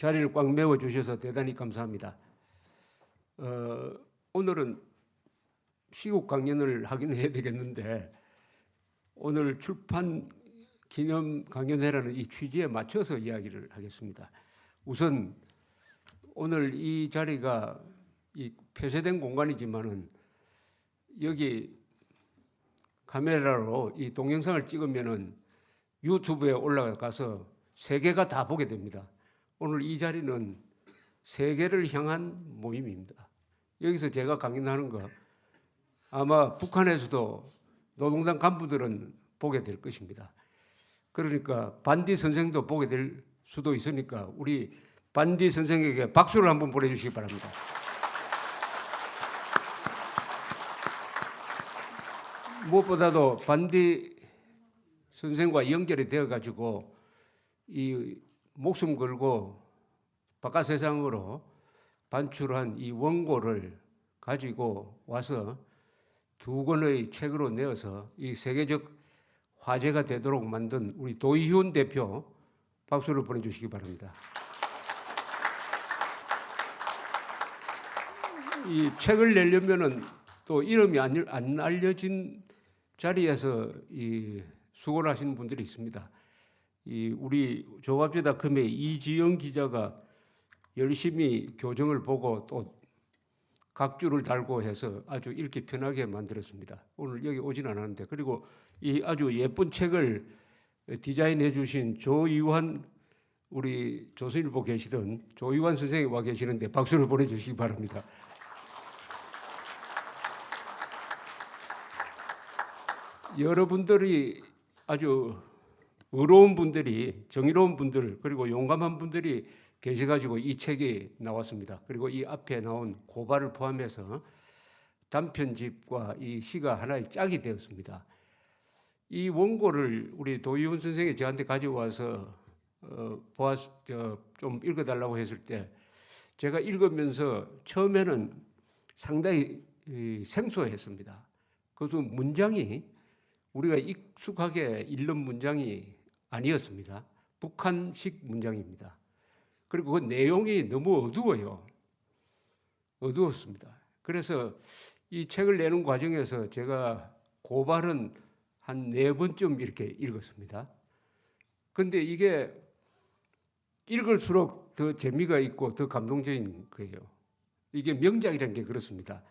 자리를 꽉 메워주셔서 대단히 감사합니다. 오늘은 시국 강연을 하긴 해야 되겠는데 오늘 출판 기념 강연회라는 이 취지에 맞춰서 이야기를 하겠습니다. 우선 오늘 이 자리가 이 폐쇄된 공간이지만은 여기 카메라로 이 동영상을 찍으면은 유튜브에 올라가서 세계가 다 보게 됩니다. 오늘 이 자리는 세계를 향한 모임입니다. 여기서 제가 강연하는 거 아마 북한에서도 노동당 간부들은 보게 될 것입니다. 그러니까 반디 선생도 보게 될 수도 있으니까 우리 반디 선생에게 박수를 한번 보내주시기 바랍니다. 무엇보다도 반디 선생과 연결이 되어가지고 이 목숨 걸고 바깥 세상으로 반출한 이 원고를 가지고 와서 두 권의 책으로 내어서 이 세계적 화제가 되도록 만든 우리 도이훈 대표 박수를 보내주시기 바랍니다. 이 책을 내려면은 또 이름이 안 알려진 자리에서 이 수고를 하시는 분들이 있습니다. 이 우리 조갑제다금의 이지영 기자가 열심히 교정을 보고 또 각주를 달고 해서 아주 읽기 편하게 만들었습니다. 오늘 여기 오진 않았는데 그리고 이 아주 예쁜 책을 디자인해 주신 조이환 우리 조선일보 계시던 조이환 선생이 와 계시는데 박수를 보내주시기 바랍니다. 여러분들이 아주 의로운 분들이 정의로운 분들 그리고 용감한 분들이 계셔가지고 이 책이 나왔습니다. 그리고 이 앞에 나온 고발을 포함해서 단편집과 이 시가 하나의 짝이 되었습니다. 이 원고를 우리 도이훈 선생이 저한테 가져와서 좀 읽어달라고 했을 때 제가 읽으면서 처음에는 상당히 생소했습니다. 그것도 문장이 우리가 익숙하게 읽는 문장이 아니었습니다. 북한식 문장입니다. 그리고 그 내용이 너무 어두웠습니다. 그래서 이 책을 내는 과정에서 제가 고발은 한 4번쯤 이렇게 읽었습니다. 그런데 이게 읽을수록 더 재미가 있고 더 감동적인 거예요. 이게 명작이라는 게 그렇습니다.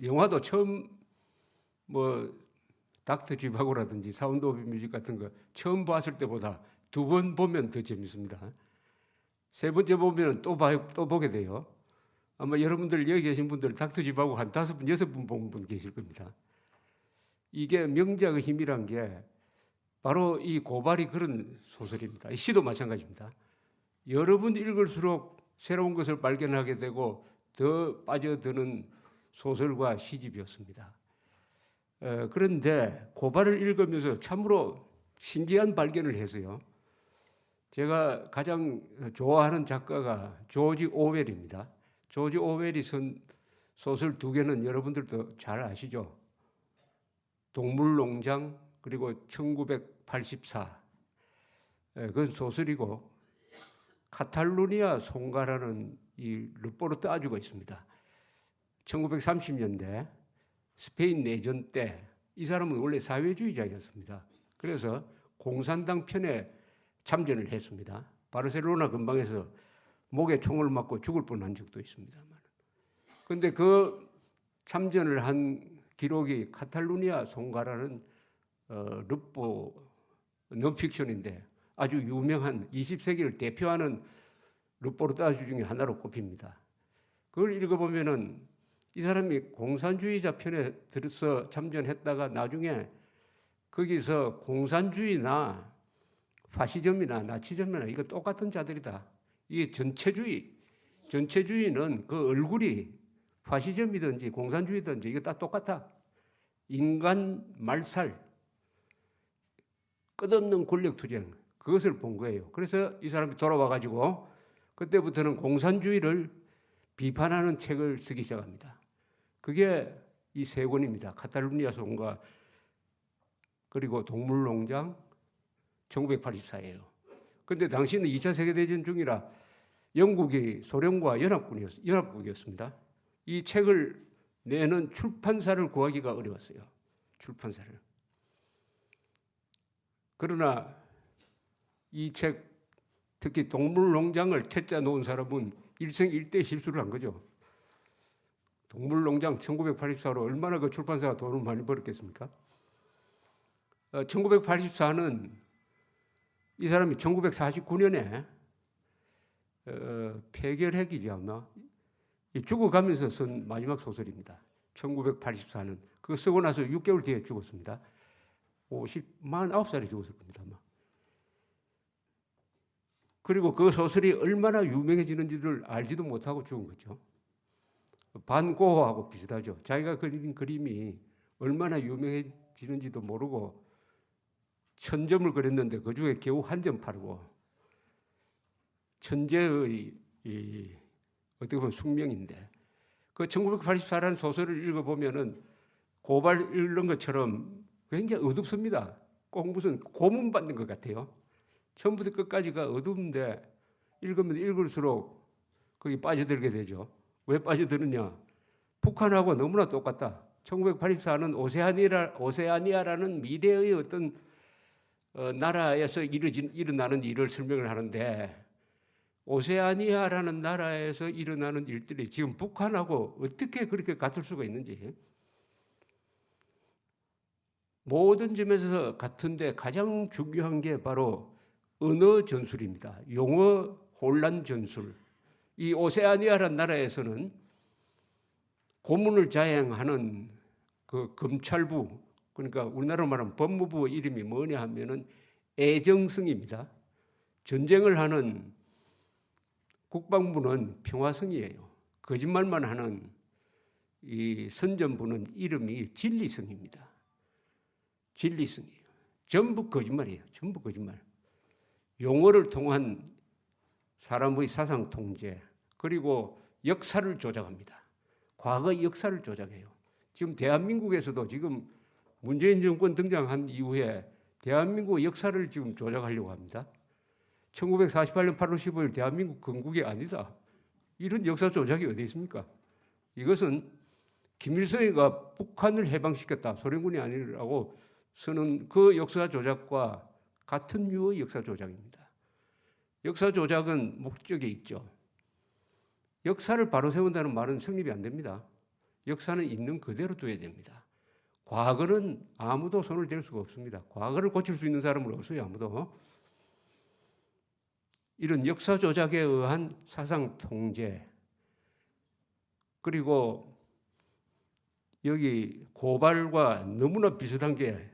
영화도 처음 닥터 쥐바고라든지 사운드 오브 뮤직 같은 거 처음 봤을 때보다 2번 보면 더 재밌습니다. 3번째 보면 또 보게 돼요. 아마 여러분들 여기 계신 분들 닥터 쥐바고 한 5번, 6번 본 분 계실 겁니다. 이게 명작의 힘이란 게 바로 이 고발이 그런 소설입니다. 이 시도 마찬가지입니다. 여러 번 읽을수록 새로운 것을 발견하게 되고 더 빠져드는 소설과 시집이었습니다. 그런데 고발을 읽으면서 참으로 신기한 발견을 했어요. 제가 가장 좋아하는 작가가 조지 오웰입니다. 조지 오웰이 쓴 소설 2개는 여러분들도 잘 아시죠? 동물농장 그리고 1984. 그건 소설이고 카탈루니아 송가라는 이 르포르트 아주가 있습니다. 1930년대 스페인 내전 때 이 사람은 원래 사회주의자였습니다. 그래서 공산당 편에 참전을 했습니다. 바르셀로나 근방에서 목에 총을 맞고 죽을 뻔한 적도 있습니다만. 그런데 그 참전을 한 기록이 카탈루니아 송가라는 르포 논픽션인데 아주 유명한 20세기를 대표하는 르포르타주 중에 하나로 꼽힙니다. 그걸 읽어보면은 이 사람이 공산주의자 편에 들어서 참전했다가 나중에 거기서 공산주의나 파시즘이나 나치즘이나 이거 똑같은 자들이다. 이게 전체주의는 그 얼굴이 파시즘이든지 공산주의든지 이거 다 똑같아. 인간 말살, 끝없는 권력투쟁 그것을 본 거예요. 그래서 이 사람이 돌아와가지고 그때부터는 공산주의를 비판하는 책을 쓰기 시작합니다. 그게 이 3권입니다. 카탈루니아 송가 그리고 동물농장 1984예요. 근데 당시는 2차 세계대전 중이라 영국이 소련과 연합국이었습니다. 이 책을 내는 출판사를 구하기가 어려웠어요. 출판사를. 그러나 이 책, 특히 동물농장을 퇴짜 놓은 사람은 일생일대 실수를 한 거죠. 동물농장 1984로 얼마나 그 출판사가 돈을 많이 벌었겠습니까? 1984는 이 사람이 1949년에 폐결핵이지 않나? 죽어가면서 쓴 마지막 소설입니다. 1984년. 그거 쓰고 나서 6개월 뒤에 죽었습니다. 49살에 죽었을 겁니다. 아마. 그리고 그 소설이 얼마나 유명해지는지를 알지도 못하고 죽은 거죠. 반고흐하고 비슷하죠. 자기가 그린 그림이 얼마나 유명해지는지도 모르고 1000점을 그렸는데 그 중에 겨우 1점 팔고 천재의 어떻게 보면 숙명인데 그 1984라는 소설을 읽어보면은 고발 읽는 것처럼 굉장히 어둡습니다. 꼭 무슨 고문 받는 것 같아요. 처음부터 끝까지가 어두운데 읽으면 읽을수록 거기 빠져들게 되죠. 왜 빠져드느냐? 북한하고 너무나 똑같다. 1984는 오세아니아라는 미래의 어떤 나라에서 일어나는 일을 설명을 하는데 오세아니아라는 나라에서 일어나는 일들이 지금 북한하고 어떻게 그렇게 같을 수가 있는지 모든 점에서 같은데 가장 중요한 게 바로 언어 전술입니다. 용어 혼란 전술. 이 오세아니아라는 나라에서는 고문을 자행하는 그 검찰부, 그러니까 우리나라로 말하면 법무부 이름이 뭐냐 하면은 애정성입니다. 전쟁을 하는 국방부는 평화성이에요. 거짓말만 하는 이 선전부는 이름이 진리성입니다. 진리성이에요. 전부 거짓말이에요. 전부 거짓말. 용어를 통한 사람의 사상 통제, 그리고 역사를 조작합니다. 과거 역사를 조작해요. 지금 대한민국에서도 지금 문재인 정권 등장한 이후에 대한민국 역사를 지금 조작하려고 합니다. 1948년 8월 15일 대한민국 건국이 아니다. 이런 역사 조작이 어디 있습니까? 이것은 김일성이가 북한을 해방시켰다. 소련군이 아니라고 쓰는 그 역사 조작과 같은 류의 역사 조작입니다. 역사 조작은 목적이 있죠. 역사를 바로 세운다는 말은 성립이 안 됩니다. 역사는 있는 그대로 둬야 됩니다. 과거는 아무도 손을 댈 수가 없습니다. 과거를 고칠 수 있는 사람은 없어요, 아무도. 이런 역사 조작에 의한 사상 통제, 그리고 여기 고발과 너무나 비슷한 게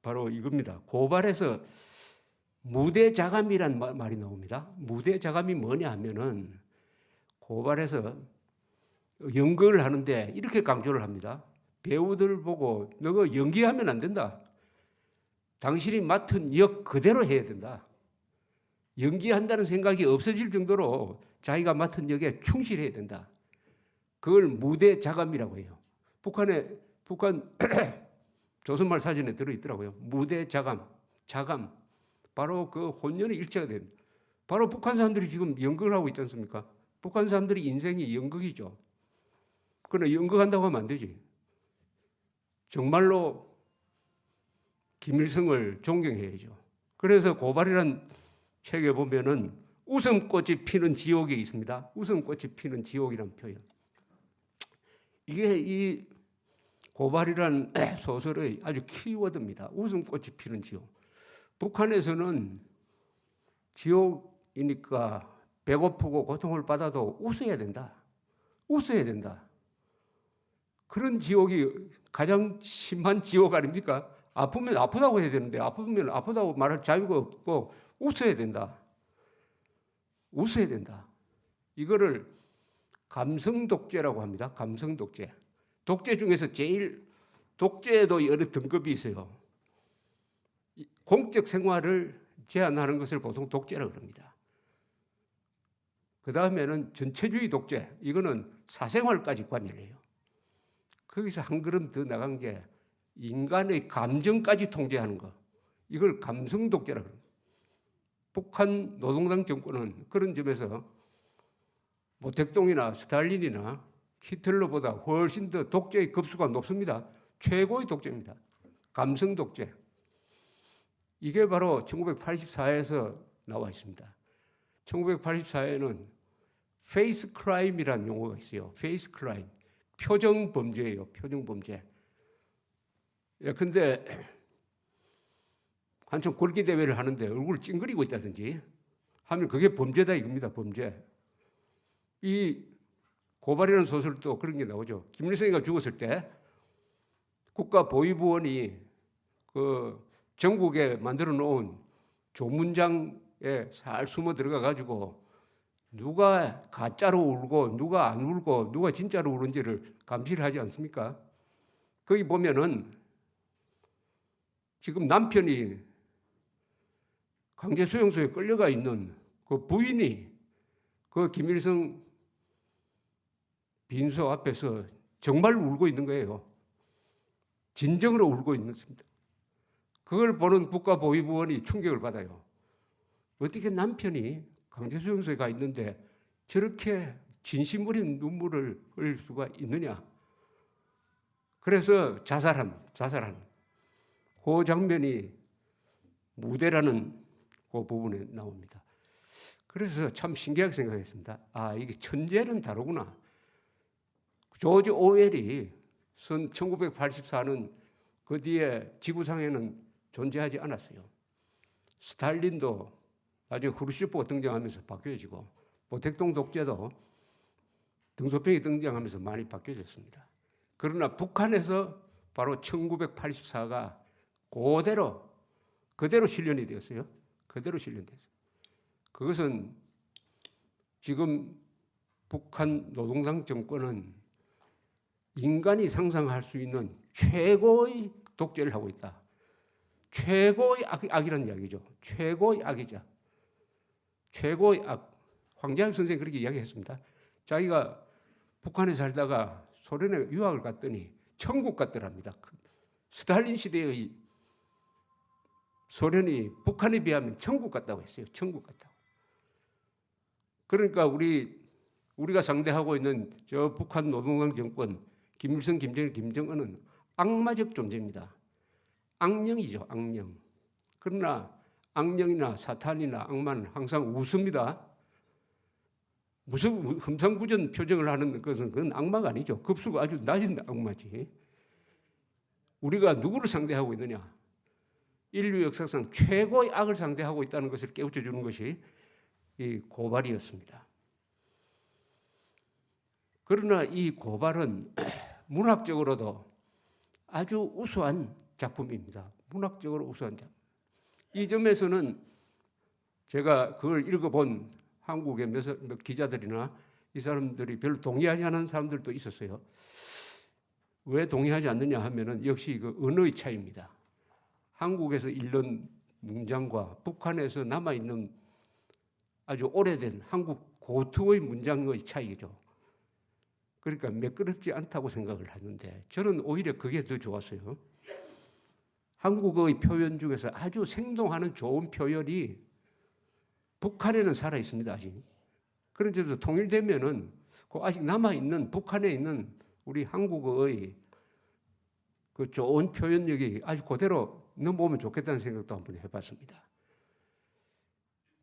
바로 이겁니다. 고발에서 무대자감이란 말이 나옵니다. 무대자감이 뭐냐 하면은 고발에서 연극을 하는데 이렇게 강조를 합니다. 배우들 보고 너가 연기하면 안 된다. 당신이 맡은 역 그대로 해야 된다. 연기한다는 생각이 없어질 정도로 자기가 맡은 역에 충실해야 된다. 그걸 무대자감이라고 해요. 북한 조선말 사전에 들어있더라고요. 무대자감, 자감. 바로 그 혼연의 일체가 됩니다. 바로 북한 사람들이 지금 연극을 하고 있지 않습니까? 북한 사람들이 인생이 연극이죠. 그러나 연극한다고 하면 안 되지. 정말로 김일성을 존경해야죠. 그래서 고발이라는 책에 보면은 웃음꽃이 피는 지옥에 있습니다. 웃음꽃이 피는 지옥이라는 표현. 이게 이 고발이라는 소설의 아주 키워드입니다. 웃음꽃이 피는 지옥. 북한에서는 지옥이니까 배고프고 고통을 받아도 웃어야 된다. 웃어야 된다. 그런 지옥이 가장 심한 지옥 아닙니까? 아프면 아프다고 해야 되는데 아프면 아프다고 말할 자유가 없고 웃어야 된다. 웃어야 된다. 이거를 감성 독재라고 합니다. 감성 독재. 독재 중에서 제일 독재에도 여러 등급이 있어요. 공적 생활을 제한하는 것을 보통 독재라고 합니다. 그 다음에는 전체주의 독재. 이거는 사생활까지 관여를 해요. 거기서 한 걸음 더 나간 게 인간의 감정까지 통제하는 거. 이걸 감성 독재라고 합니다. 북한 노동당 정권은 그런 점에서 모택동이나 스탈린이나 히틀러보다 훨씬 더 독재의 급수가 높습니다. 최고의 독재입니다. 감성 독재. 이게 바로 1984에서 나와 있습니다. 1984에는 페이스 크라임이라는 용어가 있어요. 페이스 크라임. 표정 범죄예요. 표정 범죄. 예컨대 한참 굵기 대회를 하는데 얼굴을 찡그리고 있다든지 하면 그게 범죄다 이겁니다. 범죄. 이 고발이라는 소설도 그런 게 나오죠. 김일성이가 죽었을 때 국가보위부원이 그 전국에 만들어 놓은 조문장에 잘 숨어 들어가 가지고 누가 가짜로 울고 누가 안 울고 누가 진짜로 우는지를 감시를 하지 않습니까? 거기 보면은 지금 남편이 강제수용소에 끌려가 있는 그 부인이 그 김일성 빈소 앞에서 정말 울고 있는 거예요. 진정으로 울고 있는 겁니다. 그걸 보는 국가보위부원이 충격을 받아요. 어떻게 남편이 강제수용소에 가 있는데 저렇게 진심 어린 눈물을 흘릴 수가 있느냐. 그래서 자살한 그 장면이 무대라는 그 부분에 나옵니다. 그래서 참 신기하게 생각했습니다. 아, 이게 천재는 다르구나. 조지 오웰이 선 1984는 그 뒤에 지구상에는 존재하지 않았어요. 스탈린도 나중에 후르시초프가 등장하면서 바뀌어지고 모택동 독재도 등소평이 등장하면서 많이 바뀌어졌습니다. 그러나 북한에서 바로 1984가 그대로 실현이 되었어요. 그대로 실현됐어요. 그것은 지금 북한 노동당 정권은 인간이 상상할 수 있는 최고의 독재를 하고 있다. 최고의 악이라는 이야기죠. 최고의 악이자. 최고의 악. 황자엽 선생이 그렇게 이야기했습니다. 자기가 북한에 살다가 소련에 유학을 갔더니 천국 같더랍니다. 스탈린 시대의 소련이 북한에 비하면 천국 같다고 했어요. 천국 같다고. 그러니까 우리가 상대하고 있는 저 북한 노동당 정권 김일성, 김정일, 김정은은 악마적 존재입니다. 악령이죠. 악령. 그러나 악령이나 사탄이나 악마는 항상 웃습니다. 무슨 흠상구전 표정을 하는 것은 그건 악마가 아니죠. 급수가 아주 낮은 악마지. 우리가 누구를 상대하고 있느냐? 인류 역사상 최고의 악을 상대하고 있다는 것을 깨우쳐 주는 것이 이 고발이었습니다. 그러나 이 고발은 문학적으로도 아주 우수한 작품입니다. 문학적으로 우수한 작품. 이 점에서는 제가 그걸 읽어본 한국의 몇 기자들이나 이 사람들이 별로 동의하지 않은 사람들도 있었어요. 왜 동의하지 않느냐 하면은 역시 그 언어의 차이입니다. 한국에서 읽는 문장과 북한에서 남아있는 아주 오래된 한국 고투의 문장의 차이죠. 그러니까 매끄럽지 않다고 생각을 하는데 저는 오히려 그게 더 좋았어요. 한국어의 표현 중에서 아주 생동하는 좋은 표현이 북한에는 살아 있습니다. 아직. 그런 점에서 통일되면은 그 아직 남아있는 북한에 있는 우리 한국어의 그 좋은 표현력이 아주 그대로 넘어오면 좋겠다는 생각도 한번 해봤습니다.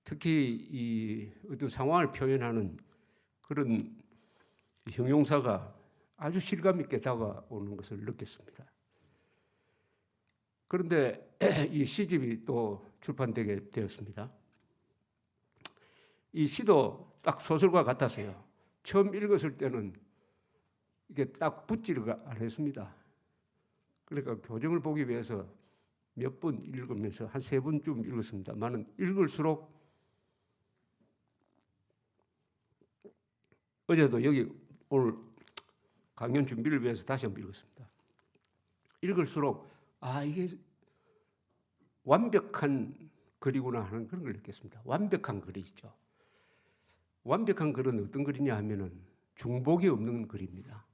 특히 이 어떤 상황을 표현하는 그런 형용사가 아주 실감 있게 다가오는 것을 느꼈습니다. 그런데 이 시집이 또 출판되게 되었습니다. 이 시도 딱 소설과 같았어요. 처음 읽었을 때는 이게 딱 붙지를 안 했습니다. 그러니까 교정을 보기 위해서 몇 번 읽으면서 한 3번쯤 읽었습니다만은 읽을수록 어제도 여기 오늘 강연 준비를 위해서 다시 한번 읽었습니다. 읽을수록 이게 완벽한 글이구나 하는 그런 걸 느꼈습니다. 완벽한 글이죠. 완벽한 글은 어떤 글이냐 하면은 중복이 없는 글입니다.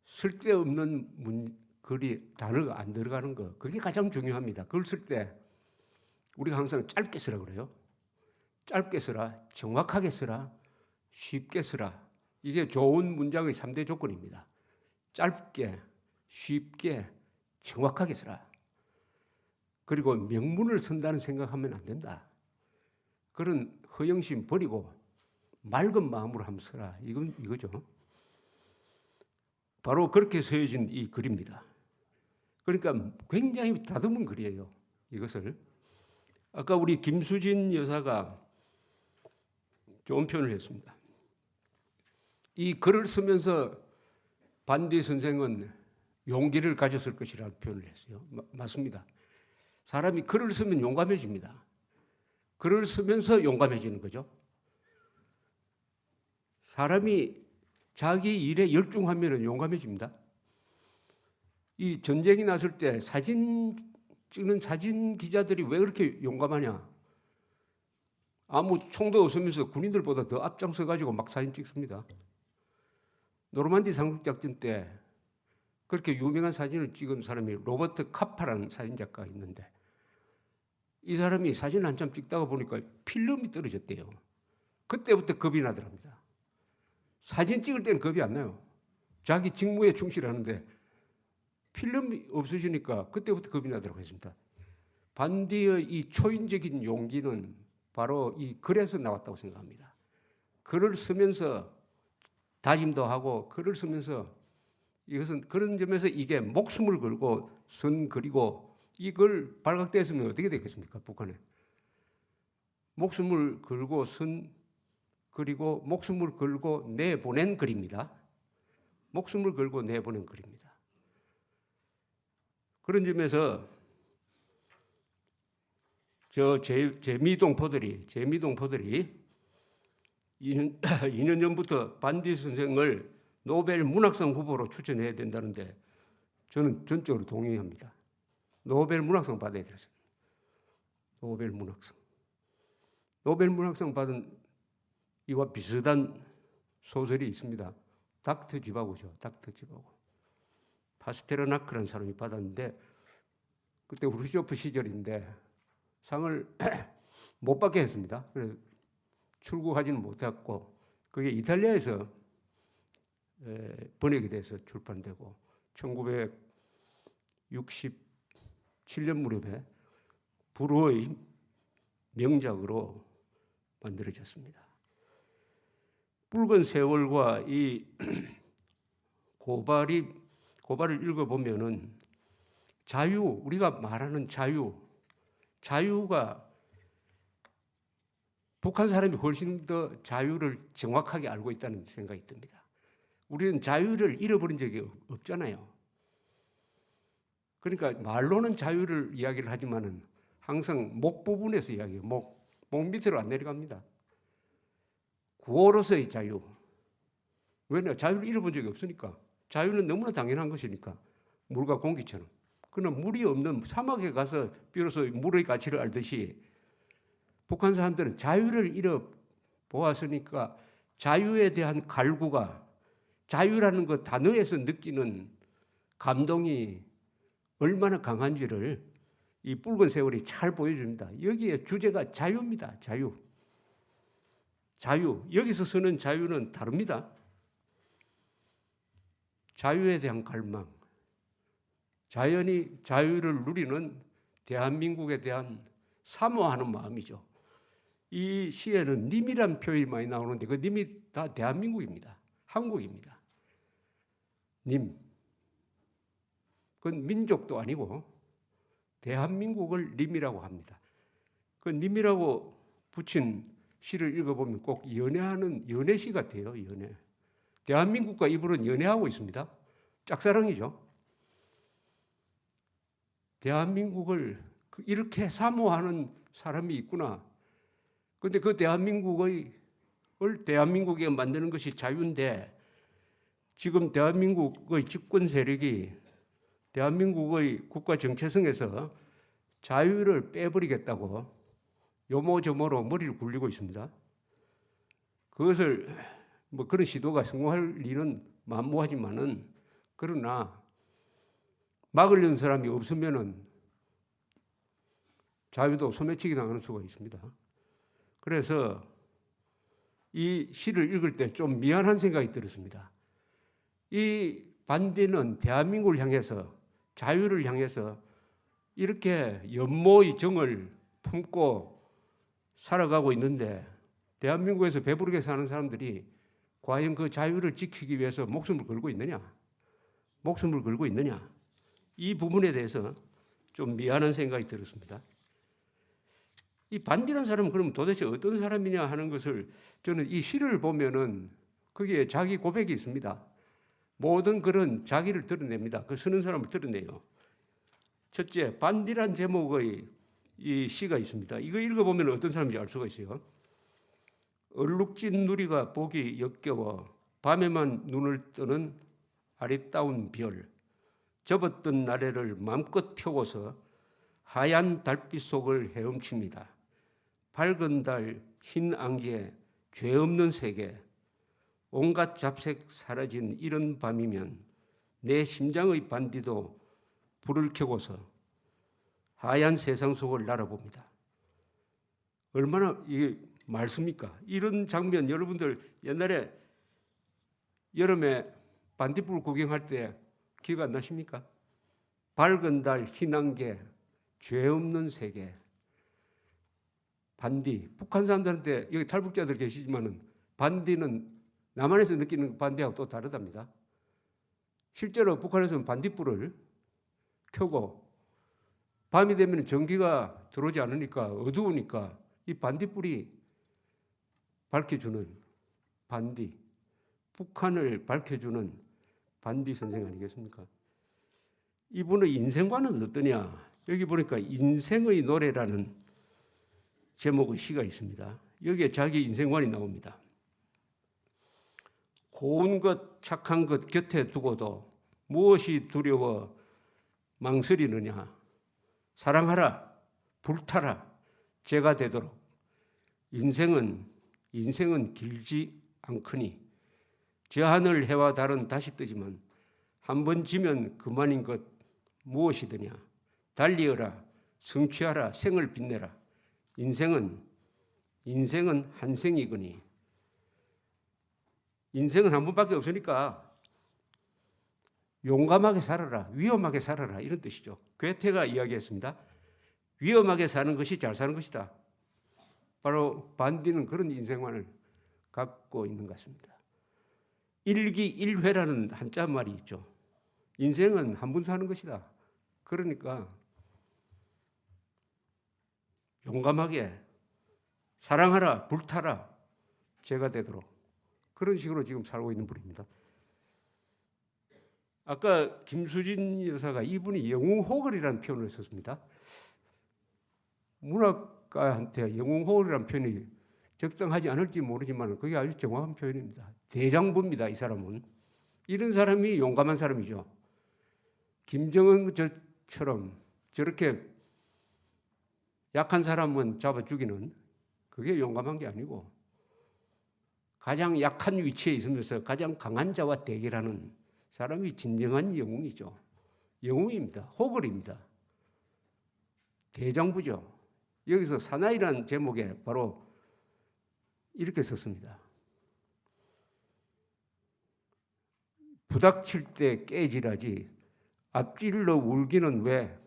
쓸데없는 글이 단어가 안 들어가는 거 그게 가장 중요합니다. 글 쓸 때 우리가 항상 짧게 쓰라고 그래요. 짧게 써라, 정확하게 써라, 쉽게 써라. 이게 좋은 문장의 3대 조건입니다. 짧게, 쉽게, 정확하게 써라. 그리고 명문을 쓴다는 생각하면 안 된다. 그런 허영심 버리고 맑은 마음으로 한번 써라. 이거죠. 바로 그렇게 쓰여진 이 글입니다. 그러니까 굉장히 다듬은 글이에요. 이것을. 아까 우리 김수진 여사가 좋은 표현을 했습니다. 이 글을 쓰면서 반디 선생은 용기를 가졌을 것이라는 표현을 했어요. 맞습니다. 사람이 글을 쓰면 용감해집니다. 글을 쓰면서 용감해지는 거죠. 사람이 자기 일에 열중하면 용감해집니다. 이 전쟁이 났을 때 사진 찍는 사진 기자들이 왜 그렇게 용감하냐? 아무 총도 없으면서 군인들보다 더 앞장서 가지고 막 사진 찍습니다. 노르만디 상륙작전 때 그렇게 유명한 사진을 찍은 사람이 로버트 카파라는 사진작가가 있는데 이 사람이 사진 한참 찍다가 보니까 필름이 떨어졌대요. 그때부터 겁이 나더랍니다. 사진 찍을 때는 겁이 안 나요. 자기 직무에 충실하는데 필름이 없어지니까 그때부터 겁이 나더라고 했습니다. 반디의 이 초인적인 용기는 바로 이 글에서 나왔다고 생각합니다. 글을 쓰면서 다짐도 하고 글을 쓰면서 이것은 그런 점에서 이게 목숨을 걸고 쓴 글이고 이걸 발각됐으면 어떻게 됐겠습니까? 북한에. 목숨을 걸고 쓴 글이고 목숨을 걸고 내보낸 글입니다. 목숨을 걸고 내보낸 글입니다. 그런 점에서 저 재미동포들이 2년 전부터 반디 선생을 노벨 문학상 후보로 추천해야 된다는데 저는 전적으로 동의합니다. 노벨 문학상 받아야 되겠습니다. 노벨 문학상 받은 이와 비슷한 소설이 있습니다. 닥터 지바고죠. 닥터 지바고. 파스테르나크라는 사람이 받았는데 그때 후르쇼프 시절인데 상을 못 받게 했습니다. 그래서 출국하지는 못했고 그게 이탈리아에서 번역이 돼서 출판되고 1967년 무렵에 불후의 명작으로 만들어졌습니다. 붉은 세월과 이 고발을 읽어보면은 우리가 말하는 자유가 북한 사람이 훨씬 더 자유를 정확하게 알고 있다는 생각이 듭니다. 우리는 자유를 잃어버린 적이 없잖아요. 그러니까 말로는 자유를 이야기를 하지만은 항상 목 부분에서 이야기해요. 목 밑으로 안 내려갑니다. 구호로서의 자유. 왜냐? 자유를 잃어본 적이 없으니까. 자유는 너무나 당연한 것이니까. 물과 공기처럼. 그러나 물이 없는 사막에 가서 비로소 물의 가치를 알듯이 북한 사람들은 자유를 잃어보았으니까 자유에 대한 갈구가 자유라는 그 단어에서 느끼는 감동이 얼마나 강한지를 이 붉은 세월이 잘 보여줍니다. 여기에 주제가 자유입니다. 자유. 여기서 쓰는 자유는 다릅니다. 자유에 대한 갈망. 자연히 자유를 누리는 대한민국에 대한 사모하는 마음이죠. 이 시에는 님이란 표현이 많이 나오는데 그 님이 다 대한민국입니다. 한국입니다. 님. 그건 민족도 아니고 대한민국을 님이라고 합니다. 그 님이라고 붙인 시를 읽어보면 꼭 연애하는 연애시 같아요. 연애. 대한민국과 이분은 연애하고 있습니다. 짝사랑이죠. 대한민국을 이렇게 사모하는 사람이 있구나. 그런데 그 대한민국에 만드는 것이 자유인데 지금 대한민국의 집권 세력이 대한민국의 국가 정체성에서 자유를 빼버리겠다고 요모저모로 머리를 굴리고 있습니다. 그것을 그런 시도가 성공할 리는 만무하지만은 그러나 막으려는 사람이 없으면은 자유도 소매치기 당하는 수가 있습니다. 그래서 이 시를 읽을 때 좀 미안한 생각이 들었습니다. 이 반디는 대한민국을 향해서, 자유를 향해서 이렇게 연모의 정을 품고 살아가고 있는데, 대한민국에서 배부르게 사는 사람들이 과연 그 자유를 지키기 위해서 목숨을 걸고 있느냐? 목숨을 걸고 있느냐? 이 부분에 대해서 좀 미안한 생각이 들었습니다. 이 반디라는 사람은 그럼 도대체 어떤 사람이냐 하는 것을 저는 이 시를 보면은 거기에 자기 고백이 있습니다. 모든 글은 자기를 드러냅니다. 그 쓰는 사람을 드러내요. 첫째, 반디란 제목의 이 시가 있습니다. 이거 읽어보면 어떤 사람인지 알 수가 있어요. 얼룩진 누리가 보기 역겨워 밤에만 눈을 뜨는 아리따운 별, 접었던 나래를 마음껏 펴고서 하얀 달빛 속을 헤엄칩니다. 밝은 달, 흰 안개, 죄 없는 세계, 온갖 잡색 사라진 이런 밤이면 내 심장의 반디도 불을 켜고서 하얀 세상 속을 날아봅니다. 얼마나 이게 말습니까? 이런 장면 여러분들 옛날에 여름에 반딧불 구경할 때 기억 안 나십니까? 밝은 달, 흰 안개, 죄 없는 세계. 반디. 북한 사람들한테 여기 탈북자들 계시지만은 반디는 남한에서 느끼는 반디하고 또 다르답니다. 실제로 북한에서는 반딧불을 켜고 밤이 되면 전기가 들어오지 않으니까 어두우니까 이 반딧불이 밝혀주는 반디, 북한을 밝혀주는 반디 선생 아니겠습니까? 이분의 인생관은 어떠냐? 여기 보니까 인생의 노래라는 제목의 시가 있습니다. 여기에 자기 인생관이 나옵니다. 고운 것, 착한 것 곁에 두고도 무엇이 두려워 망설이느냐? 사랑하라, 불타라, 죄가 되도록. 인생은 길지 않거니 저 하늘 해와 달은 다시 뜨지만 한 번 지면 그만인 것 무엇이더냐. 달리어라, 성취하라, 생을 빛내라. 인생은 한 생이거니. 인생은 한 번밖에 없으니까 용감하게 살아라, 위험하게 살아라, 이런 뜻이죠. 괴테가 이야기했습니다. 위험하게 사는 것이 잘 사는 것이다. 바로 반디는 그런 인생관을 갖고 있는 것 같습니다. 일기일회라는 한자 말이 있죠. 인생은 한 번 사는 것이다. 그러니까 용감하게 사랑하라, 불타라, 죄가 되도록. 그런 식으로 지금 살고 있는 분입니다. 아까 김수진 여사가 이분이 영웅호걸이라는 표현을 썼습니다. 문학가한테 영웅호걸이라는 표현이 적당하지 않을지 모르지만 그게 아주 정확한 표현입니다. 대장부입니다. 이 사람은. 이런 사람이 용감한 사람이죠. 김정은처럼 저렇게 약한 사람은 잡아 죽이는, 그게 용감한 게 아니고 가장 약한 위치에 있으면서 가장 강한 자와 대결하는 사람이 진정한 영웅이죠. 영웅입니다. 호걸입니다. 대장부죠. 여기서 사나이라는 제목에 바로 이렇게 썼습니다. 부닥칠 때 깨지라지 앞질러 울기는 왜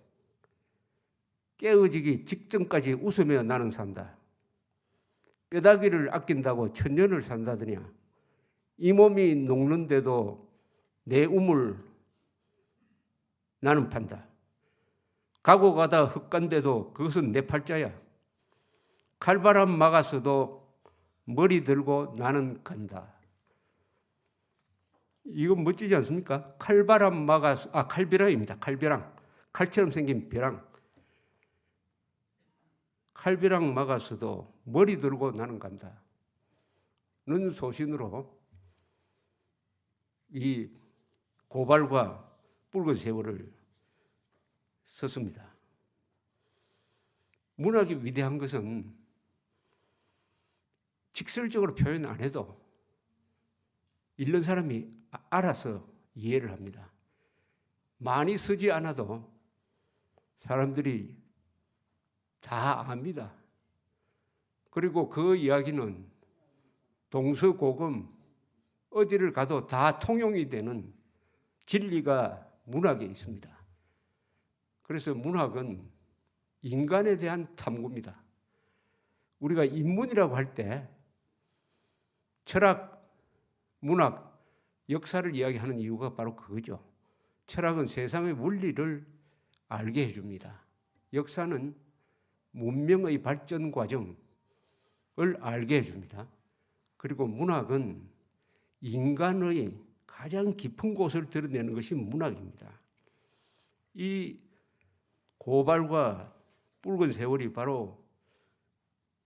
깨어지기 직전까지 웃으며 나는 산다. 뼈다귀를 아낀다고 천년을 산다더냐. 이 몸이 녹는데도 내 우물 나는 판다. 가고 가다 흙간데도 그것은 내 팔자야. 칼바람 막아서도 머리 들고 나는 간다. 이건 멋지지 않습니까? 칼바람 막아서, 칼벼랑입니다. 칼벼랑. 칼처럼 생긴 벼랑. 칼벼랑 막아서도 머리 들고 나는 간다. 는 소신으로 이 고발과 붉은 세월을 썼습니다. 문학이 위대한 것은 직설적으로 표현 안 해도 읽는 사람이 알아서 이해를 합니다. 많이 쓰지 않아도 사람들이 다 압니다. 그리고 그 이야기는 동서고금 어디를 가도 다 통용이 되는 진리가 문학에 있습니다. 그래서 문학은 인간에 대한 탐구입니다. 우리가 인문이라고 할 때 철학, 문학, 역사를 이야기하는 이유가 바로 그거죠. 철학은 세상의 원리를 알게 해줍니다. 역사는 문명의 발전 과정을 알게 해줍니다. 그리고 문학은 인간의 가장 깊은 곳을 드러내는 것이 문학입니다. 이 고발과 붉은 세월이 바로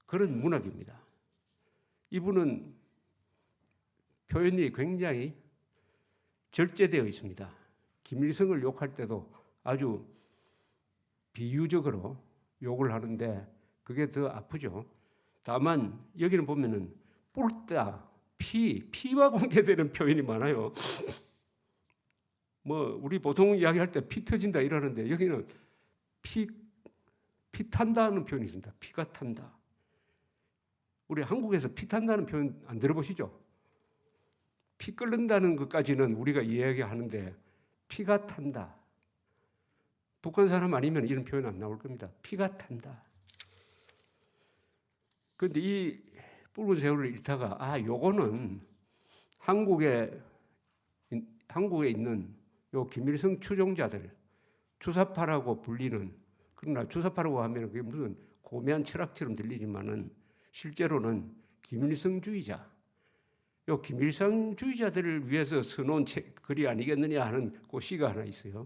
그런 문학입니다. 이분은 표현이 굉장히 절제되어 있습니다. 김일성을 욕할 때도 아주 비유적으로 욕을 하는데 그게 더 아프죠. 다만 여기는 보면은 뿔다, 피와 관계되는 표현이 많아요. 뭐 우리 보통 이야기할 때 피 터진다 이러는데 여기는 피 탄다는 표현이 있습니다. 피가 탄다. 우리 한국에서 피 탄다는 표현 안 들어보시죠? 피 끓는다는 것까지는 우리가 이야기하는데 피가 탄다. 북한 사람 아니면 이런 표현 안 나올 겁니다. 피가 탄다. 그런데 이 붉은 세월을 읽다가 요거는 한국에 있는 요 김일성 추종자들, 주사파라고 불리는, 그러나 주사파라고 하면 그게 무슨 고매한 철학처럼 들리지만은 실제로는 김일성주의자, 요 김일성주의자들을 위해서 써놓은 글이 아니겠느냐 하는 그 시가 하나 있어요.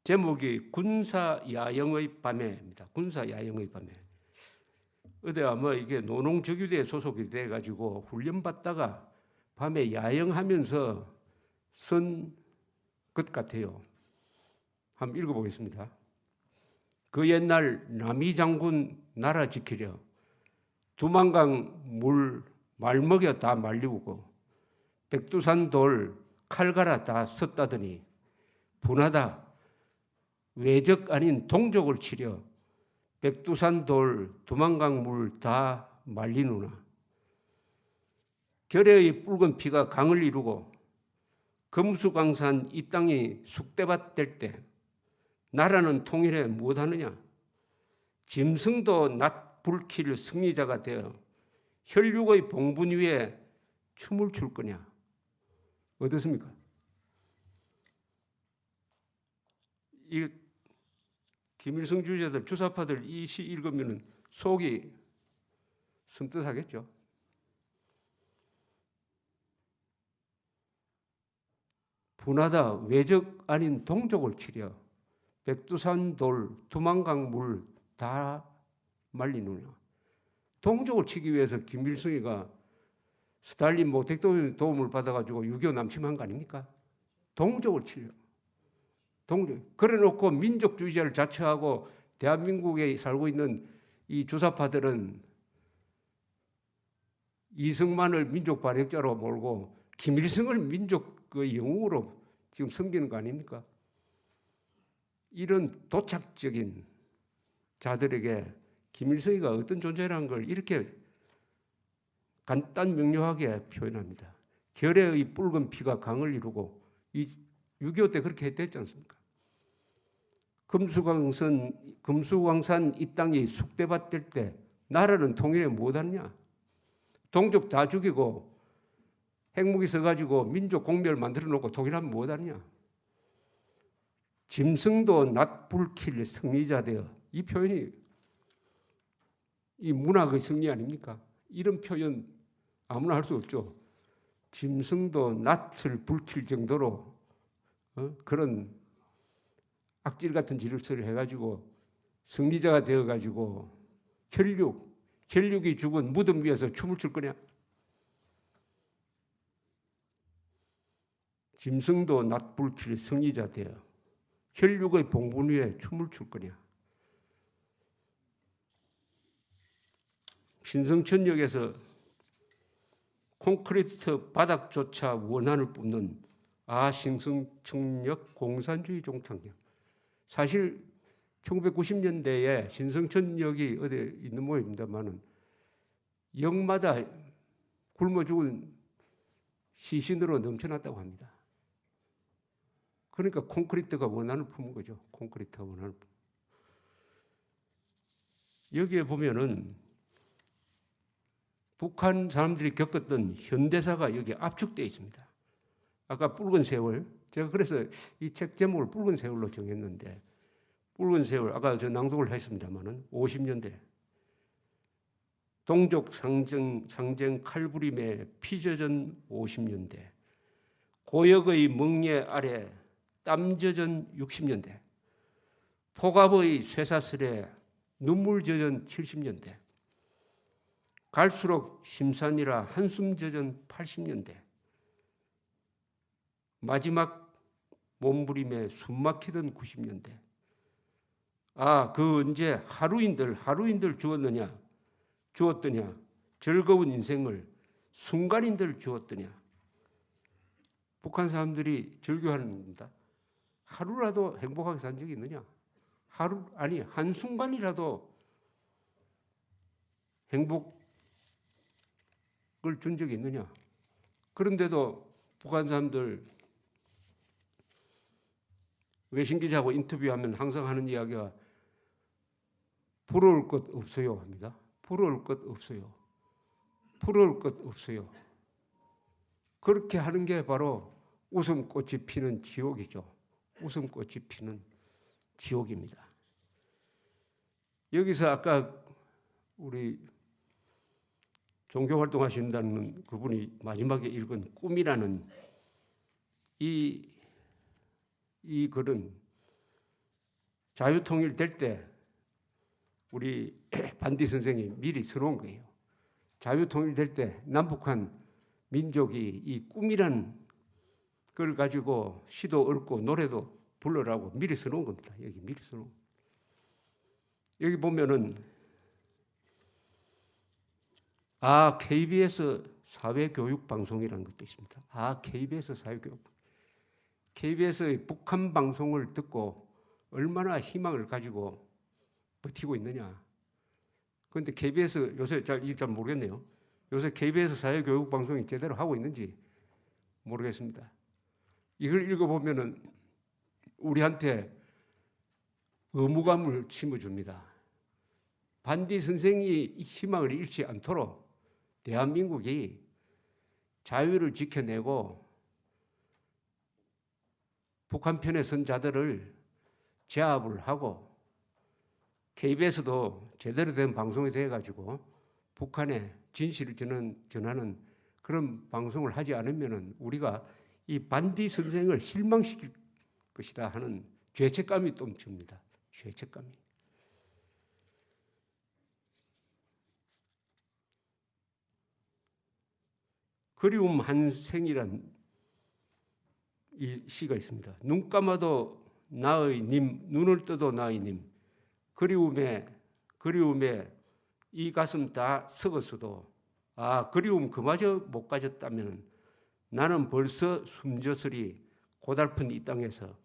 제목이 군사야영의 밤에입니다. 군사야영의 밤에. 어디 아마 이게 노농적유대에 소속이 돼가지고 훈련받다가 밤에 야영하면서 쓴 것 같아요. 한번 읽어보겠습니다. 그 옛날 남이 장군 나라 지키려 두만강 물 말먹여 다 말리우고 백두산 돌 칼 갈아 다 썼다더니 분하다 외적 아닌 동족을 치려 백두산 돌 두만강 물 다 말리누나 결의의 붉은 피가 강을 이루고 금수강산 이 땅이 쑥대밭 될 때 나라는 통일해 무엇하느냐? 짐승도 낮 불킬 승리자가 되어 혈육의 봉분 위에 춤을 출 거냐? 어떻습니까? 이 김일성 주의자들, 주사파들 이 시 읽으면 속이 섬뜩하겠죠. 분하다 외적 아닌 동족을 치려 백두산 돌 두만강 물 다 말리느냐. 동족을 치기 위해서 김일성이가 스탈린 모택 도움을 받아가지고 6.25 남침한 거 아닙니까? 동족을 치려. 그래 놓고 민족주의자를 자처하고 대한민국에 살고 있는 이 주사파들은 이승만을 민족 반역자로 몰고 김일성을 민족의 영웅으로 지금 섬기는 거 아닙니까? 이런 도착적인 자들에게 김일성이가 어떤 존재라는 걸 이렇게 간단 명료하게 표현합니다. 결의의 붉은 피가 강을 이루고 6.25 때 그렇게 했지 않습니까? 금수강산 이 땅이 쑥대밭 될 때 나라는 통일해 못하느냐? 동족 다 죽이고 핵무기 써가지고 민족 공멸 만들어 놓고 통일하면 못하느냐? 짐승도 낮 불킬 승리자 되어. 이 표현이 이 문학의 승리 아닙니까? 이런 표현 아무나 할 수 없죠. 짐승도 낯을 불킬 정도로 그런 악질 같은 짓을 해가지고 승리자가 되어가지고 혈육이 죽은 무덤 위에서 춤을 출 거냐? 짐승도 낯불킬 승리자 되어 혈육의 봉분 위에 춤을 출 거냐? 신성천역에서 콘크리트 바닥조차 원한을 뿜는 신성천역 공산주의 종착역. 사실 1990년대에 신성천역이 어디 있는 모양입니다만은 역마다 굶어 죽은 시신으로 넘쳐났다고 합니다. 그러니까 콘크리트가 원한을 품은 거죠. 콘크리트가 원한을 품은. 여기에 보면은 북한 사람들이 겪었던 현대사가 여기 압축되어 있습니다. 아까 붉은 세월, 제가 그래서 이 책 제목을 붉은 세월로 정했는데, 붉은 세월, 아까 저 낭독을 했습니다만은 50년대 동족 상쟁 칼부림에 피 젖은 50년대, 고역의 멍예 아래 땀 젖은 60년대, 폭압의 쇠사슬에 눈물 젖은 70년대, 갈수록 심산이라 한숨 젖은 80년대, 마지막 몸부림에 숨막히던 90년대. 아, 그 언제 하루인들 주었더냐? 즐거운 인생을 순간인들 주었더냐? 북한 사람들이 절규하는 겁니다. 하루라도 행복하게 산 적이 있느냐? 한순간이라도 행복을 준 적이 있느냐? 그런데도 북한 사람들 외신 기자하고 인터뷰하면 항상 하는 이야기가 부러울 것 없어요 합니다. 부러울 것 없어요. 부러울 것 없어요. 그렇게 하는 게 바로 웃음꽃이 피는 지옥이죠. 웃음꽃이 피는 지옥입니다. 여기서 아까 우리 종교활동 하신다는 그분이 마지막에 읽은 꿈이라는 이 글은 자유통일 될 때 우리 반디 선생이 미리 써놓은 거예요. 자유통일 될 때 남북한 민족이 이 꿈이라는 걸 가지고 시도 읊고 노래도 불러라고 미리 써놓은 겁니다. 여기 미리 써놓은. 여기 보면은 KBS 사회교육방송이라는 것도 있습니다. KBS 사회교육. KBS의 북한 방송을 듣고 얼마나 희망을 가지고 버티고 있느냐. 그런데 KBS 요새 잘 모르겠네요. 요새 KBS 사회교육방송이 제대로 하고 있는지 모르겠습니다. 이걸 읽어보면은 우리한테 의무감을 심어줍니다. 반디 선생이 희망을 잃지 않도록 대한민국이 자유를 지켜내고 북한 편에 선 자들을 제압을 하고 KBS도 제대로 된 방송이 돼가지고 북한에 진실을 전하는 그런 방송을 하지 않으면 우리가 이 반디 선생을 실망시킬 것이다 하는 죄책감이 좀 듭니다. 죄책감이. 그리움 한 생이란 이 시가 있습니다. 눈 감아도 나의 님, 눈을 떠도 나의 님. 그리움에 이 가슴 다 썩었어도 그리움 그마저 못 가졌다면 나는 벌써 숨졌으리 고달픈 이 땅에서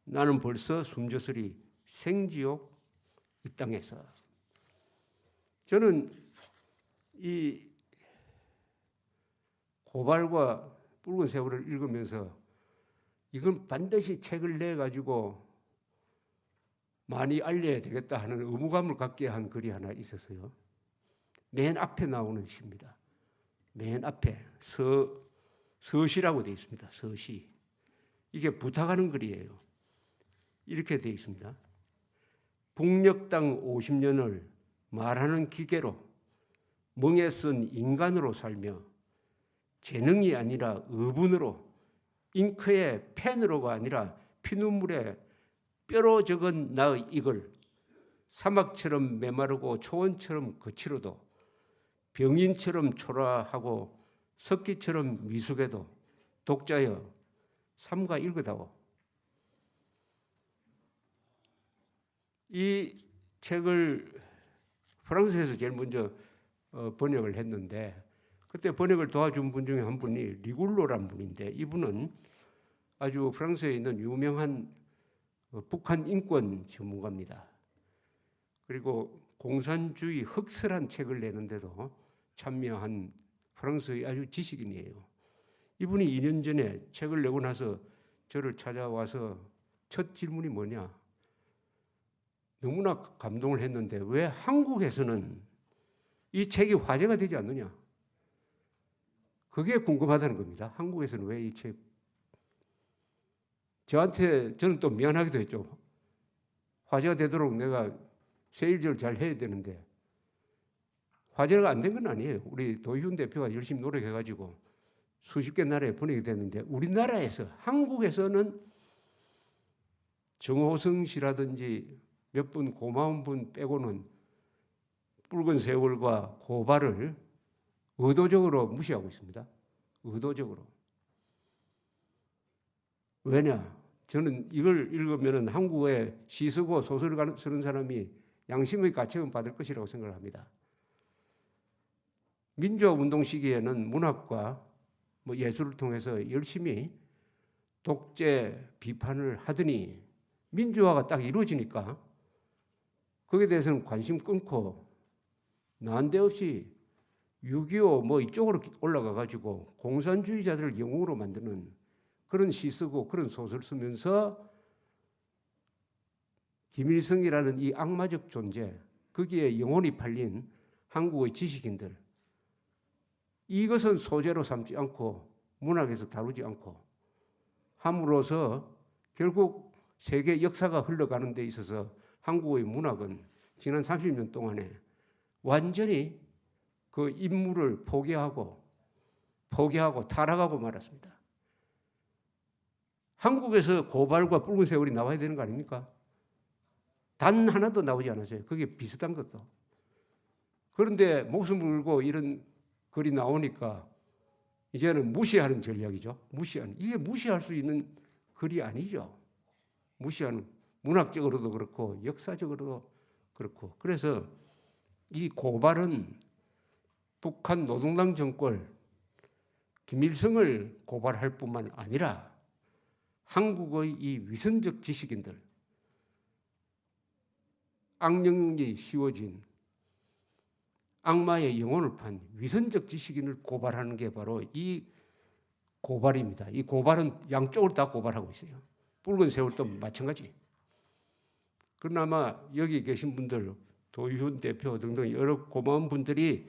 나는 벌써 숨졌으리 생지옥 이 땅에서. 저는 이 고발과 붉은 세월을 읽으면서 이건 반드시 책을 내가지고 많이 알려야 되겠다 하는 의무감을 갖게 한 글이 하나 있었어요. 맨 앞에 나오는 시입니다. 맨 앞에 서시라고 되어 있습니다. 서시. 이게 부탁하는 글이에요. 이렇게 되어 있습니다. 북녘 땅 50년을 말하는 기계로 멍에 쓴 인간으로 살며 재능이 아니라 의분으로 잉크에 펜으로가 아니라 피눈물에 뼈로 적은 나의 이글 사막처럼 메마르고 초원처럼 거칠어도 병인처럼 초라하고 석기처럼 미숙해도 독자여 삼가 읽으다오. 이 책을 프랑스에서 제일 먼저 번역을 했는데 그때 번역을 도와준 분 중에 한 분이 리굴로란 분인데 이분은 아주 프랑스에 있는 유명한 북한 인권 전문가입니다. 그리고 공산주의 흑설한 책을 내는데도 참여한 프랑스의 아주 지식인이에요. 이분이 2년 전에 책을 내고 나서 저를 찾아와서 첫 질문이 뭐냐? 너무나 감동을 했는데 왜 한국에서는 이 책이 화제가 되지 않느냐? 그게 궁금하다는 겁니다. 한국에서는 왜 이 책? 저는 또 미안하기도 했죠. 화제가 되도록 내가 세일즈를 잘 해야 되는데 화제가 안 된 건 아니에요. 우리 도희훈 대표가 열심히 노력해가지고 수십 개 나라에 보내게 됐는데 우리나라에서, 한국에서는 정호성 씨라든지 몇 분 고마운 분 빼고는 붉은 세월과 고발을 의도적으로 무시하고 있습니다. 의도적으로. 왜냐? 저는 이걸 읽으면 한국에 시 쓰고 소설을 쓰는 사람이 양심의 가책은 받을 것이라고 생각을 합니다. 민주화운동 시기에는 문학과 예술을 통해서 열심히 독재 비판을 하더니 민주화가 딱 이루어지니까 거기에 대해서는 관심 끊고 난데없이 6.25 이쪽으로 올라가 가지고 공산주의자들을 영웅으로 만드는 그런 시 쓰고 그런 소설 쓰면서 김일성이라는 이 악마적 존재, 거기에 영혼이 팔린 한국의 지식인들, 이것은 소재로 삼지 않고 문학에서 다루지 않고 함으로써 결국 세계 역사가 흘러가는 데 있어서 한국의 문학은 지난 30년 동안에 완전히 그 인물을 포기하고 타락하고 말았습니다. 한국에서 고발과 붉은 세월이 나와야 되는 거 아닙니까? 단 하나도 나오지 않았어요. 그게 비슷한 것도. 그런데 목숨 걸고 이런 글이 나오니까 이제는 무시하는 전략이죠. 이게 무시할 수 있는 글이 아니죠. 무시하는, 문학적으로도 그렇고 역사적으로도 그렇고. 그래서 이 고발은 북한 노동당 정권 김일성을 고발할 뿐만 아니라 한국의 이 위선적 지식인들, 악령이 씌워진 악마의 영혼을 판 위선적 지식인을 고발하는 게 바로 이 고발입니다. 이 고발은 양쪽을 다 고발하고 있어요. 붉은 세월도 마찬가지. 그나마 여기 계신 분들, 도희훈 대표 등등 여러 고마운 분들이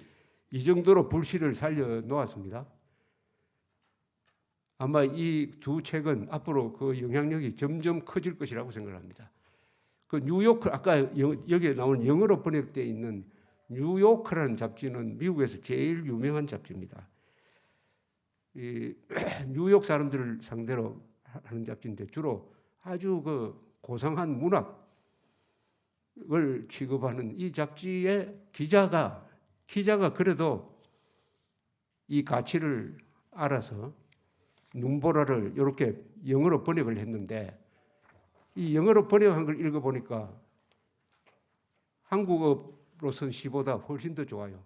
이 정도로 불씨를 살려놓았습니다. 아마 이 두 책은 앞으로 그 영향력이 점점 커질 것이라고 생각합니다. 그 뉴요크, 아까 여기에 나온 영어로 번역되어 있는 뉴요크라는 잡지는 미국에서 제일 유명한 잡지입니다. 이 뉴욕 사람들을 상대로 하는 잡지인데 주로 아주 그 고상한 문학을 취급하는 이 잡지의 기자가 그래도 이 가치를 알아서 눈보라를 이렇게 영어로 번역을 했는데 이 영어로 번역한 걸 읽어보니까 한국어로 쓴 시보다 훨씬 더 좋아요.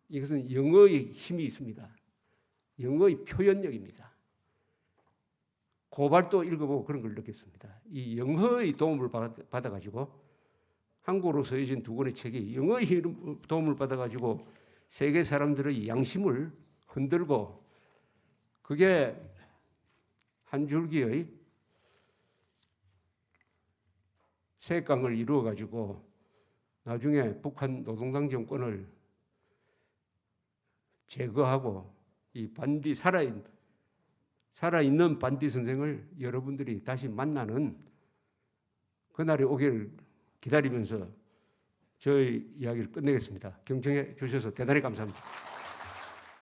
이것은 영어의 힘이 있습니다. 영어의 표현력입니다. 고발도 읽어보고 그런 걸 느꼈습니다. 이 영어의 도움을 받아가지고 한국어로 쓰여진 두 권의 책이 영어의 도움을 받아가지고 세계 사람들의 양심을 흔들고 그게 한 줄기의 색강을 이루어가지고 나중에 북한 노동당 정권을 제거하고 이 살아있는 반디 선생을 여러분들이 다시 만나는 그날이 오기를 기다리면서 저의 이야기를 끝내겠습니다. 경청해 주셔서 대단히 감사합니다.